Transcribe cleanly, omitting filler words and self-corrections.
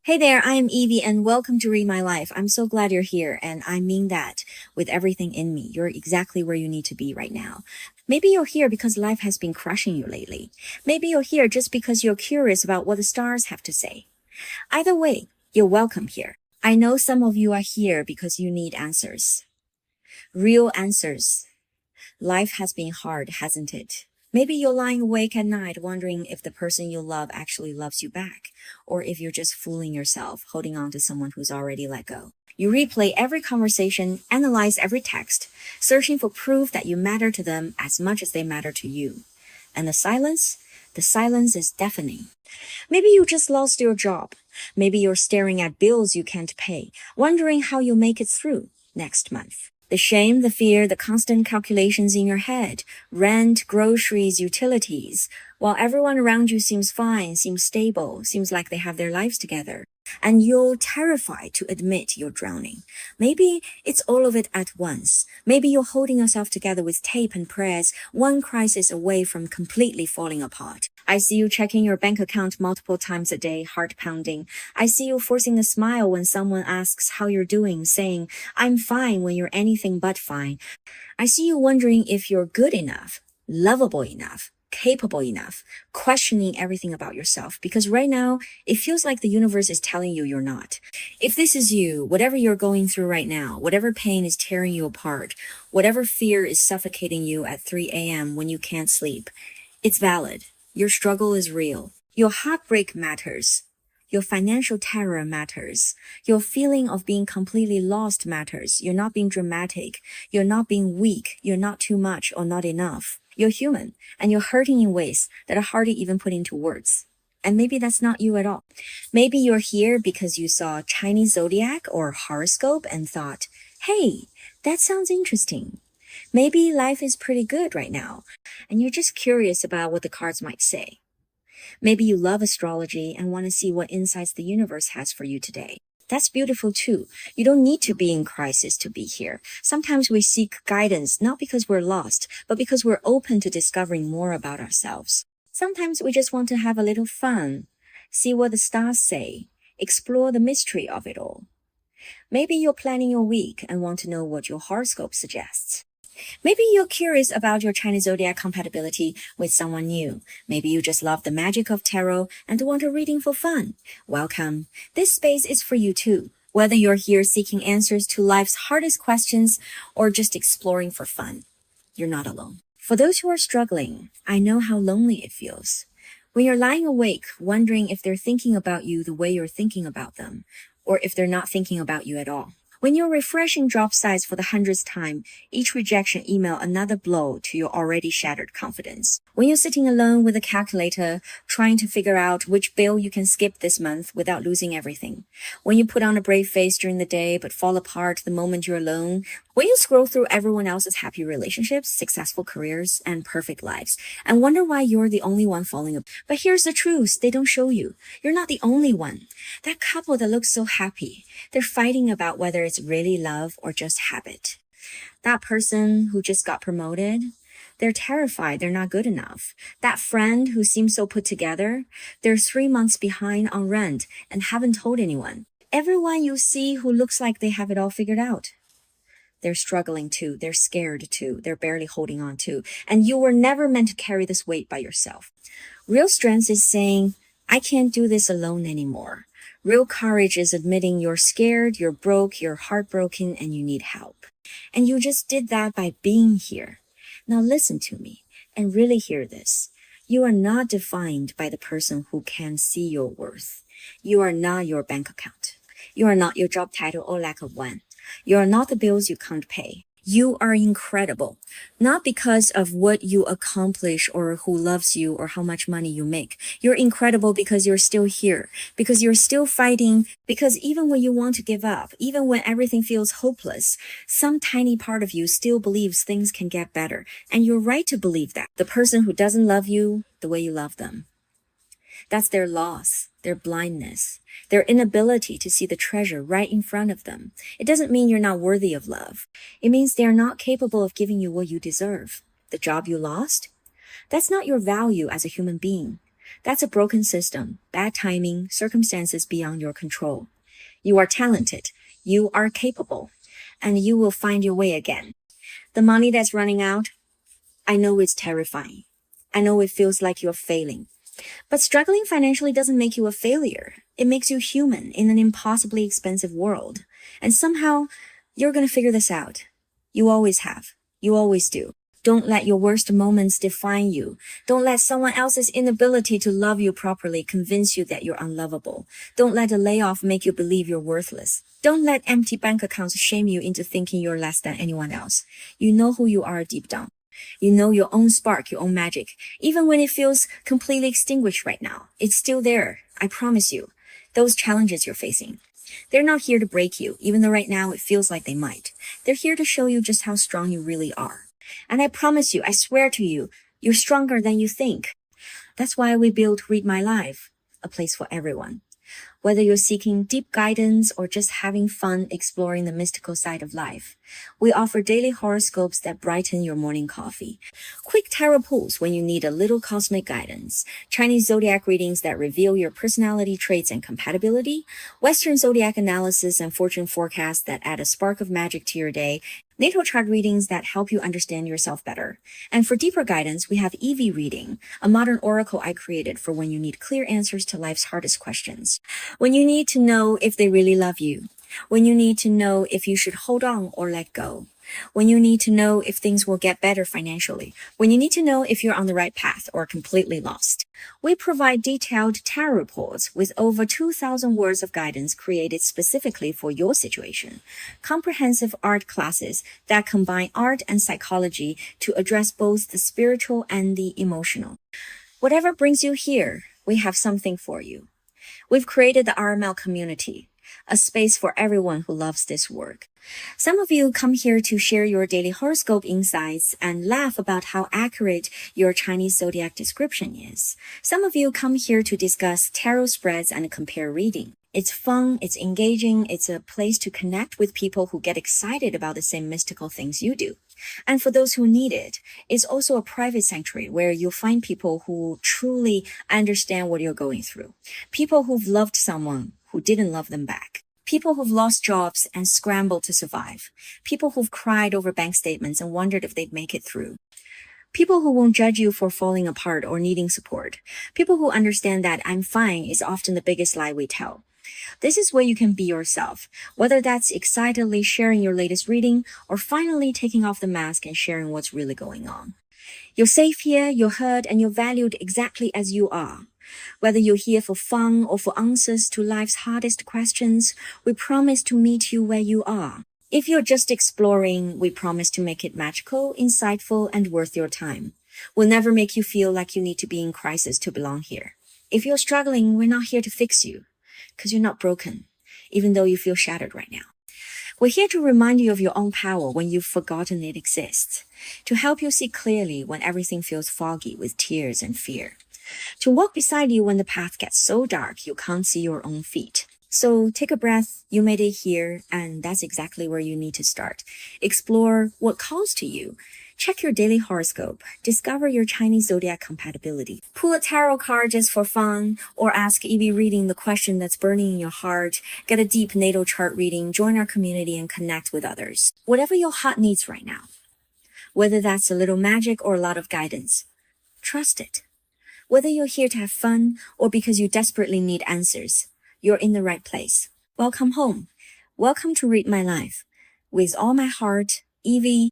Hey there, I am Evie and welcome to Read My Life. I'm so glad you're here and I mean that with everything in me. You're exactly where you need to be right now. Maybe you're here because life has been crushing you lately. Maybe you're here just because you're curious about what the stars have to say. Either way, you're welcome here. I know some of you are here because you need answers. Real answers. Life has been hard, hasn't it? Maybe you're lying awake at night wondering if the person you love actually loves you back, or if you're just fooling yourself, holding on to someone who's already let go. You replay every conversation, analyze every text, searching for proof that you matter to them as much as they matter to you. And the silence? The silence is deafening. Maybe you just lost your job. Maybe you're staring at bills you can't pay, wondering how you'll make it through next month. The shame, the fear, the constant calculations in your head, rent, groceries, utilities, while everyone around you seems fine, seems stable, seems like they have their lives together. And you're terrified to admit you're drowning. Maybe it's all of it at once. Maybe you're holding yourself together with tape and prayers, one crisis away from completely falling apart. I see you checking your bank account multiple times a day, heart pounding. I see you forcing a smile when someone asks how you're doing, saying, I'm fine when you're anything but fine. I see you wondering if you're good enough, lovable enough, capable enough, questioning everything about yourself, because right now it feels like the universe is telling you you're not. If this is you, whatever you're going through right now, whatever pain is tearing you apart, whatever fear is suffocating you at 3 a.m. when you can't sleep, it's valid. Your struggle is real. Your heartbreak matters. Your financial terror matters. Your feeling of being completely lost matters. You're not being dramatic. You're not being weak. You're not too much or not enough. You're human, and you're hurting in ways that are hard to even put into words. And maybe that's not you at all. Maybe you're here because you saw Chinese zodiac or horoscope and thought, hey, that sounds interesting. Maybe life is pretty good right now, and you're just curious about what the cards might say. Maybe you love astrology and want to see what insights the universe has for you today. That's beautiful too. You don't need to be in crisis to be here. Sometimes we seek guidance not because we're lost, but because we're open to discovering more about ourselves. Sometimes we just want to have a little fun, see what the stars say, explore the mystery of it all. Maybe you're planning your week and want to know what your horoscope suggests. Maybe you're curious about your Chinese zodiac compatibility with someone new. Maybe you just love the magic of tarot and want a reading for fun. Welcome. This space is for you too. Whether you're here seeking answers to life's hardest questions or just exploring for fun, you're not alone. For those who are struggling, I know how lonely it feels. When you're lying awake, wondering if they're thinking about you the way you're thinking about them, or if they're not thinking about you at all. When you're refreshing drop sites for the 100th time, each rejection email another blow to your already shattered confidence. When you're sitting alone with a calculator, trying to figure out which bill you can skip this month without losing everything. When you put on a brave face during the day but fall apart the moment you're alone. When you scroll through everyone else's happy relationships, successful careers, and perfect lives, and wonder why you're the only one falling apart. But here's the truth they don't show you. You're not the only one. That couple that looks so happy, they're fighting about whether it's really love or just habit. That person who just got promoted, they're terrified they're not good enough. That friend who seems so put together, they're 3 months behind on rent and haven't told anyone. Everyone you see who looks like they have it all figured out. They're struggling too. They're scared too. They're barely holding on too. And you were never meant to carry this weight by yourself. Real strength is saying, I can't do this alone anymore. Real courage is admitting you're scared, you're broke, you're heartbroken, and you need help. And you just did that by being here. Now listen to me and really hear this. You are not defined by the person who can see your worth. You are not your bank account. You are not your job title or lack of one. You are not the bills you can't pay. You are incredible, not because of what you accomplish or who loves you or how much money you make. You're incredible because you're still here, because you're still fighting, because even when you want to give up, even when everything feels hopeless, some tiny part of you still believes things can get better. And you're right to believe that. The person who doesn't love you the way you love them. That's their loss, their blindness, their inability to see the treasure right in front of them. It doesn't mean you're not worthy of love. It means they're not capable of giving you what you deserve. The job you lost? That's not your value as a human being. That's a broken system, bad timing, circumstances beyond your control. You are talented, you are capable, and you will find your way again. The money that's running out, I know it's terrifying. I know it feels like you're failing. But struggling financially doesn't make you a failure. It makes you human in an impossibly expensive world. And somehow, you're gonna figure this out. You always have. You always do. Don't let your worst moments define you. Don't let someone else's inability to love you properly convince you that you're unlovable. Don't let a layoff make you believe you're worthless. Don't let empty bank accounts shame you into thinking you're less than anyone else. You know who you are deep down. You know your own spark, your own magic. Even when it feels completely extinguished right now, it's still there. I promise you. Those challenges you're facing. They're not here to break you, even though right now it feels like they might. They're here to show you just how strong you really are. And I promise you, I swear to you, you're stronger than you think. That's why we built Read My Life, a place for everyone. Whether you're seeking deep guidance or just having fun exploring the mystical side of life, we offer daily horoscopes that brighten your morning coffee, quick tarot pulls when you need a little cosmic guidance, Chinese zodiac readings that reveal your personality traits and compatibility, Western zodiac analysis and fortune forecasts that add a spark of magic to your day, natal chart readings that help you understand yourself better. And for deeper guidance, we have EV reading, a modern oracle I created for when you need clear answers to life's hardest questions. When you need to know if they really love you. When you need to know if you should hold on or let go. When you need to know if things will get better financially. When you need to know if you're on the right path or completely lost. We provide detailed tarot reports with over 2,000 words of guidance created specifically for your situation. Comprehensive art classes that combine art and psychology to address both the spiritual and the emotional. Whatever brings you here, we have something for you. We've created the RML community, a space for everyone who loves this work. Some of you come here to share your daily horoscope insights and laugh about how accurate your Chinese zodiac description is. Some of you come here to discuss tarot spreads and compare reading. It's fun, it's engaging, it's a place to connect with people who get excited about the same mystical things you do. And for those who need it, it's also a private sanctuary where you'll find people who truly understand what you're going through. People who've loved someone who didn't love them back. People who've lost jobs and scrambled to survive. People who've cried over bank statements and wondered if they'd make it through. People who won't judge you for falling apart or needing support. People who understand that I'm fine is often the biggest lie we tell. This is where you can be yourself, whether that's excitedly sharing your latest reading or finally taking off the mask and sharing what's really going on. You're safe here, you're heard, and you're valued exactly as you are. Whether you're here for fun or for answers to life's hardest questions, we promise to meet you where you are. If you're just exploring, we promise to make it magical, insightful, and worth your time. We'll never make you feel like you need to be in crisis to belong here. If you're struggling, we're not here to fix you, because you're not broken, even though you feel shattered right now. We're here to remind you of your own power when you've forgotten it exists, to help you see clearly when everything feels foggy with tears and fear, to walk beside you when the path gets so dark you can't see your own feet. So take a breath, you made it here, and that's exactly where you need to start. Explore what calls to you. Check your daily horoscope, discover your Chinese zodiac compatibility, pull a tarot card just for fun, or ask EV reading the question that's burning in your heart, get a deep natal chart reading, join our community and connect with others. Whatever your heart needs right now, whether that's a little magic or a lot of guidance, trust it. Whether you're here to have fun or because you desperately need answers, you're in the right place. Welcome home. Welcome to Read My Life. With all my heart, Evie,